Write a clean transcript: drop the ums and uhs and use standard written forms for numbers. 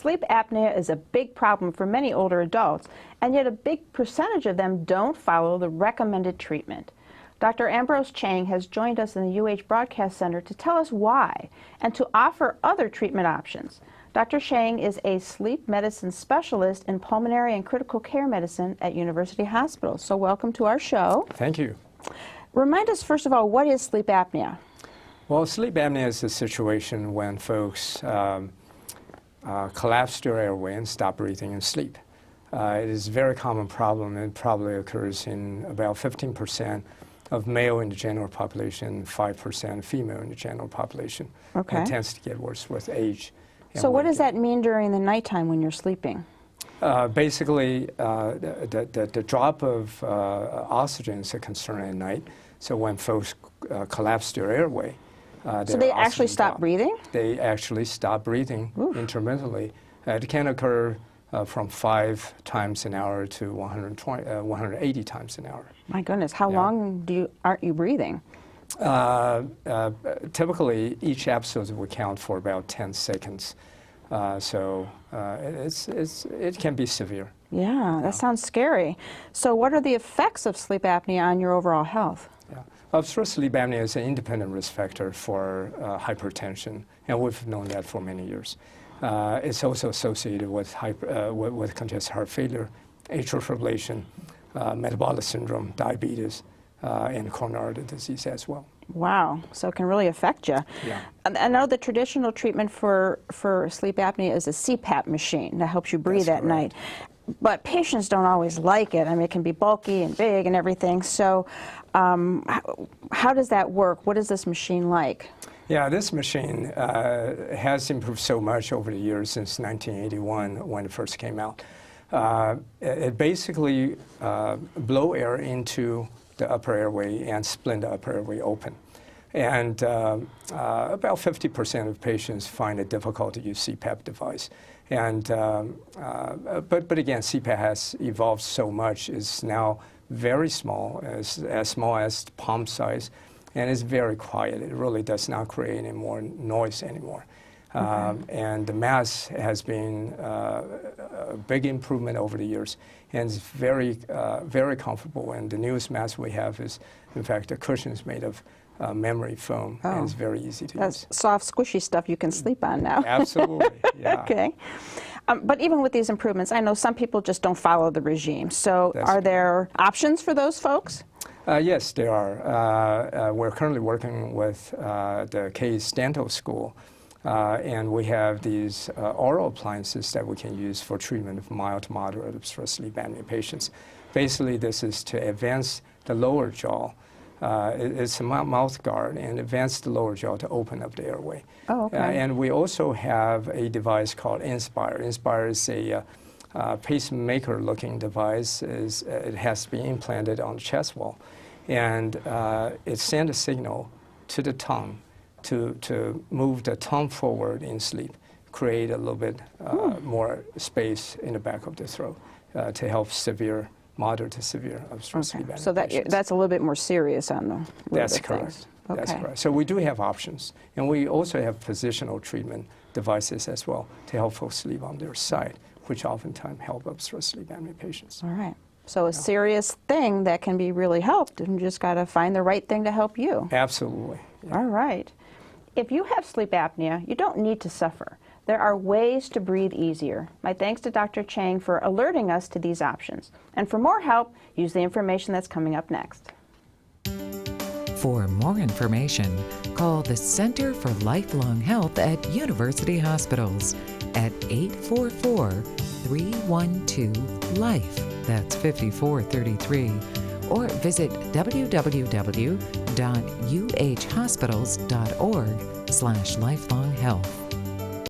Sleep apnea is a big problem for many older adults, and yet a big percentage of them don't follow the recommended treatment. Dr. Ambrose Chang has joined us in the UH Broadcast Center to tell us why and to offer other treatment options. Dr. Chang is a sleep medicine specialist in pulmonary and critical care medicine at University Hospitals. So welcome to our show. Thank you. Remind us, first of all, what is sleep apnea? Well, sleep apnea is a situation when folks collapse their airway and stop breathing and sleep. It is a very common problem and probably occurs in about 15% of male in the general population, 5% female in the general population. Okay. It tends to get worse with age. So what does that mean during the nighttime when you're sleeping? Basically, the drop of oxygen is a concern at night. So when folks collapse their airway, so they actually stop breathing? They actually stop breathing intermittently. It can occur from 5 times an hour to 180 times an hour. My goodness, how long aren't you breathing? Typically, each episode will count for about 10 seconds. So it can be severe. Yeah, that sounds scary. So what are the effects of sleep apnea on your overall health? Obstructive sleep apnea is an independent risk factor for hypertension, and we've known that for many years. It's also associated with congestive heart failure, atrial fibrillation, metabolic syndrome, diabetes, and coronary artery disease as well. Wow, so it can really affect you. Yeah. I know the traditional treatment for sleep apnea is a CPAP machine that helps you breathe at night. But patients don't always like it. I mean, it can be bulky and big and everything. So how does that work? What is this machine like? Yeah, this machine has improved so much over the years since 1981 when it first came out. It basically blows air into the upper airway and split the upper airway open. And about 50% of patients find it difficult to use CPAP device. And but again, CPAP has evolved so much. It's now very small, as small as palm size, and it's very quiet. It really does not create any more noise anymore. And the mass has been a big improvement over the years, and it's very, very comfortable. And the newest mask we have is, in fact, the cushion is made of memory foam, and it's very easy to use. That's soft, squishy stuff you can sleep on now. Absolutely, yeah. Okay. But even with these improvements, I know some people just don't follow the regime. So are there options for those folks? Yes, there are. We're currently working with the Case Dental School, and we have these oral appliances that we can use for treatment of mild to moderate obstructive sleep apnea patients. Basically, this is to advance the lower jaw. It's a mouth guard and advance the lower jaw to open up the airway. Oh, okay. And we also have a device called Inspire. Inspire is a pacemaker-looking device. It has to be implanted on the chest wall, and it sends a signal to the tongue to move the tongue forward in sleep, create a little bit more space in the back of the throat to help moderate to severe obstructive sleep apnea. So that's a little bit more serious on the That's correct. Okay. That's correct. So we do have options, and we also have positional treatment devices as well to help folks sleep on their side, which oftentimes help obstructive sleep apnea patients. All right. So a serious thing that can be really helped, and you just got to find the right thing to help you. Absolutely. Yeah. All right. If you have sleep apnea, you don't need to suffer. There are ways to breathe easier. My thanks to Dr. Chang for alerting us to these options. And for more help, use the information that's coming up next. For more information, call the Center for Lifelong Health at University Hospitals at 844-312-LIFE. That's 5433. Or visit www.uhhospitals.org/lifelonghealth.